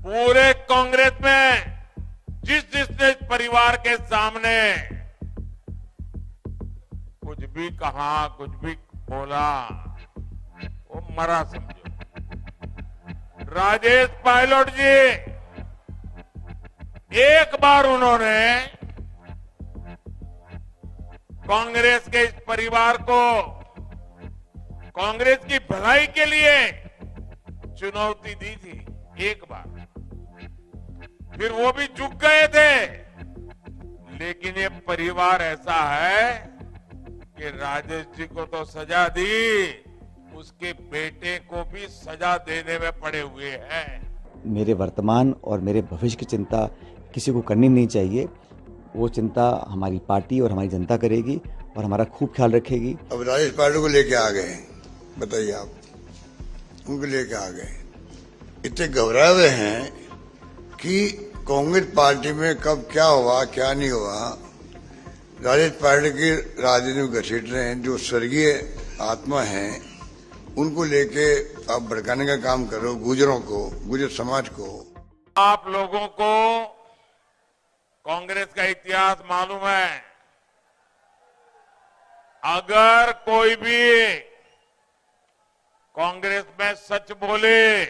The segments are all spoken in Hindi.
पूरे कांग्रेस में जिसने परिवार के सामने कुछ भी कहा, कुछ भी बोला, वो मरा समझो। राजेश पायलट जी, एक बार उन्होंने कांग्रेस के इस परिवार को कांग्रेस की भलाई के लिए चुनौती दी थी, एक बार। फिर वो भी झुक गए थे। लेकिन ये परिवार ऐसा है कि राजेश जी को तो सजा दी, उसके बेटे को भी सजा देने में पड़े हुए हैं। मेरे वर्तमान और मेरे भविष्य की चिंता किसी को करनी नहीं चाहिए। वो चिंता हमारी पार्टी और हमारी जनता करेगी और हमारा खूब ख्याल रखेगी। अब राजेश पायलट को लेके आ गए, बताइए आप, उनको लेके आ गए। इतने घबराए हुए हैं कि कांग्रेस पार्टी में कब क्या हुआ क्या नहीं हुआ। राजेश पायलट की राजनीति में घसीट रहे हैं। जो स्वर्गीय आत्मा हैं उनको लेके आप भड़काने का काम करो, गुजरों को, गुजर समाज को। आप लोगों को कांग्रेस का इतिहास मालूम है। अगर कोई भी कांग्रेस में सच बोले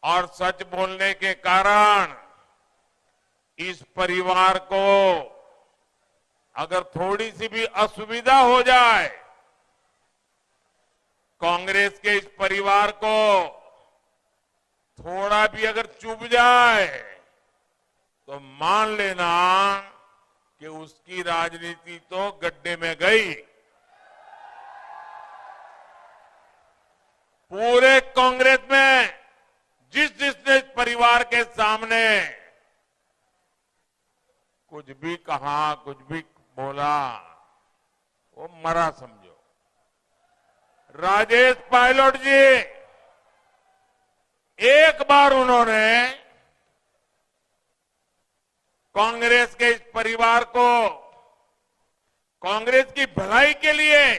और सच बोलने के कारण इस परिवार को अगर थोड़ी सी भी असुविधा हो जाए, कांग्रेस के इस परिवार को थोड़ा भी अगर चुभ जाए, तो मान लेना कि उसकी राजनीति तो गड्ढे में गई। पूरे कांग्रेस में जिसने परिवार के सामने कुछ भी कहा, कुछ भी बोला, वो मरा समझो। राजेश पायलट जी, एक बार उन्होंने कांग्रेस के इस परिवार को कांग्रेस की भलाई के लिए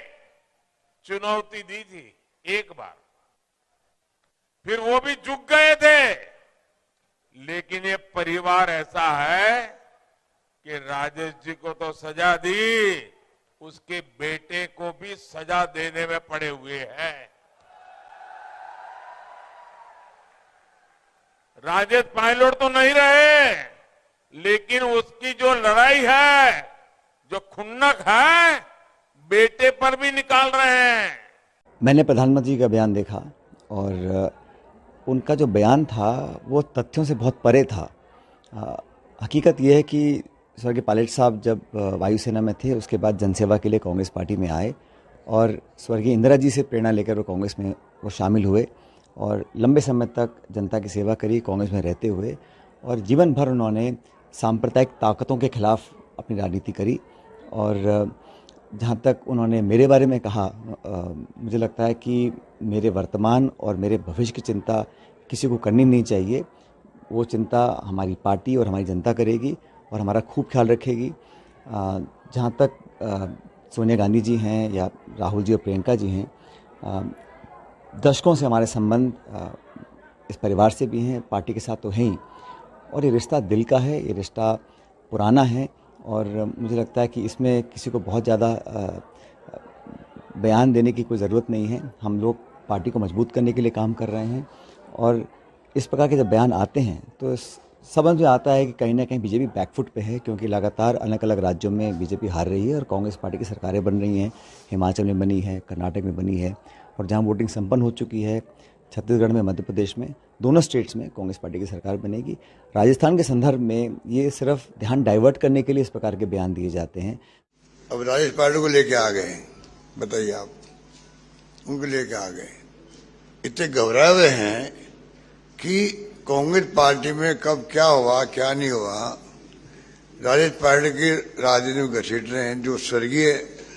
चुनौती दी थी, एक बार। फिर वो भी झुक गए थे। लेकिन ये परिवार ऐसा है कि राजेश जी को तो सजा दी, उसके बेटे को भी सजा देने में पड़े हुए हैं। राजेश पायलट तो नहीं रहे, लेकिन उसकी जो लड़ाई है, जो खुन्नक है, बेटे पर भी निकाल रहे हैं। मैंने प्रधानमंत्री का बयान देखा और उनका जो बयान था वो तथ्यों से बहुत परे था। हकीकत यह है कि स्वर्गीय पायलट साहब जब वायुसेना में थे, उसके बाद जनसेवा के लिए कांग्रेस पार्टी में आए और स्वर्गीय इंदिरा जी से प्रेरणा लेकर वो कांग्रेस में वो शामिल हुए और लंबे समय तक जनता की सेवा करी कांग्रेस में रहते हुए। और जीवन भर उन्होंने सांप्रदायिक ताकतों के खिलाफ अपनी राजनीति करी। और जहाँ तक उन्होंने मेरे बारे में कहा, मुझे लगता है कि मेरे वर्तमान और मेरे भविष्य की चिंता किसी को करनी नहीं चाहिए। वो चिंता हमारी पार्टी और हमारी जनता करेगी और हमारा खूब ख्याल रखेगी। जहाँ तक सोनिया गांधी जी हैं या राहुल जी और प्रियंका जी हैं, दशकों से हमारे संबंध इस परिवार से भी हैं, पार्टी के साथ तो हैं ही। और ये रिश्ता दिल का है, ये रिश्ता पुराना है और मुझे लगता है कि इसमें किसी को बहुत ज़्यादा बयान देने की कोई ज़रूरत नहीं है। हम लोग पार्टी को मजबूत करने के लिए काम कर रहे हैं और इस प्रकार के जब बयान आते हैं तो समझ में आता है कि कहीं ना कहीं बीजेपी बैकफुट पे है, क्योंकि लगातार अलग अलग राज्यों में बीजेपी हार रही है और कांग्रेस पार्टी की सरकारें बन रही हैं। हिमाचल में बनी है, कर्नाटक में बनी है और जहां वोटिंग संपन्न हो चुकी है, छत्तीसगढ़ में, मध्य प्रदेश में, दोनों स्टेट्स में कांग्रेस पार्टी की सरकार बनेगी। राजस्थान के संदर्भ में ये सिर्फ ध्यान डाइवर्ट करने के लिए इस प्रकार के बयान दिए जाते हैं। अब राजेश पायलट को लेके आ गए, बताइए आप, उनको लेके आ गए। इतने घबराए हुए हैं कि कांग्रेस पार्टी में कब क्या हुआ क्या नहीं हुआ। राजेश पायलट की राजनीति में घसीट रहे हैं। जो स्वर्गीय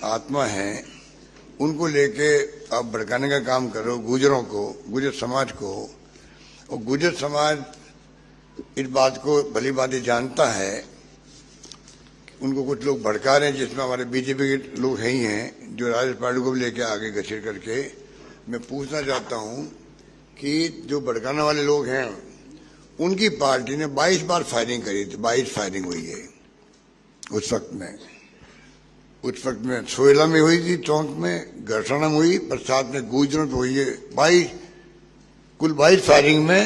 आत्मा हैं उनको लेके आप भड़काने का काम करो, गुजरों को, गुजर समाज को। और गुजर समाज इस बात को भली भांति जानता है। उनको कुछ लोग भड़का रहे हैं, जिसमें हमारे बीजेपी के लोग ही हैं जो राजेश पायलट को भी लेके आगे घसीट करके। मैं पूछना चाहता हूं कि जो भड़काने वाले लोग हैं उनकी पार्टी ने 22 बार फायरिंग करी थी, 22 फायरिंग हुई है उस वक्त में सोयला में हुई थी, टोंक में, घरसाना में हुई, प्रसाद में, गुजरों में हुई है। 22 फायरिंग में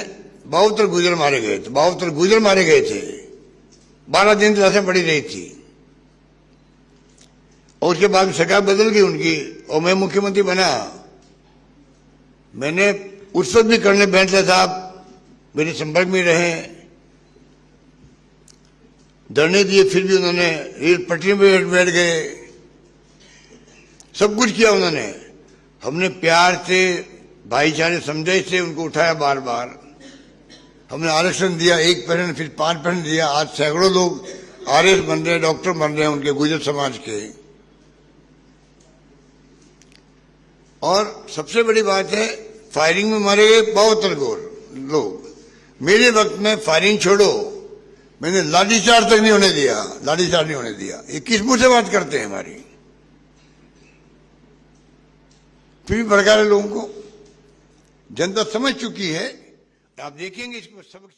72 गुजर मारे गए थे, 72 गुजर मारे गए थे। 12 दिन लाशें पड़ी रही थी और उसके बाद सरकार बदल गई उनकी और मैं मुख्यमंत्री बना। मैंने उस वक्त भी कर्नल बैंसला साहब मेरे संपर्क में रहे, धरने दिए, फिर भी उन्होंने रेल पटरी में बैठ गए, सब कुछ किया उन्होंने। हमने प्यार से, भाईचारे, समझाई से उनको उठाया बार बार। हमने आरक्षण दिया, 1% फिर 5% दिया। आज सैकड़ों लोग आरएस बन रहे हैं, डॉक्टर बन रहे हैं उनके गुर्जर समाज के। और सबसे बड़ी बात है, फायरिंग में मारे गए 72 लोग। मेरे वक्त में फायरिंग छोड़ो, मैंने लाठीचार्ज तक नहीं होने दिया, लाठीचार्ज नहीं होने दिया। ये किस मुंह से बात करते हैं हमारी? फिर भी भड़का रहे लोगों को। जनता समझ चुकी है, आप देखेंगे इसको सबक।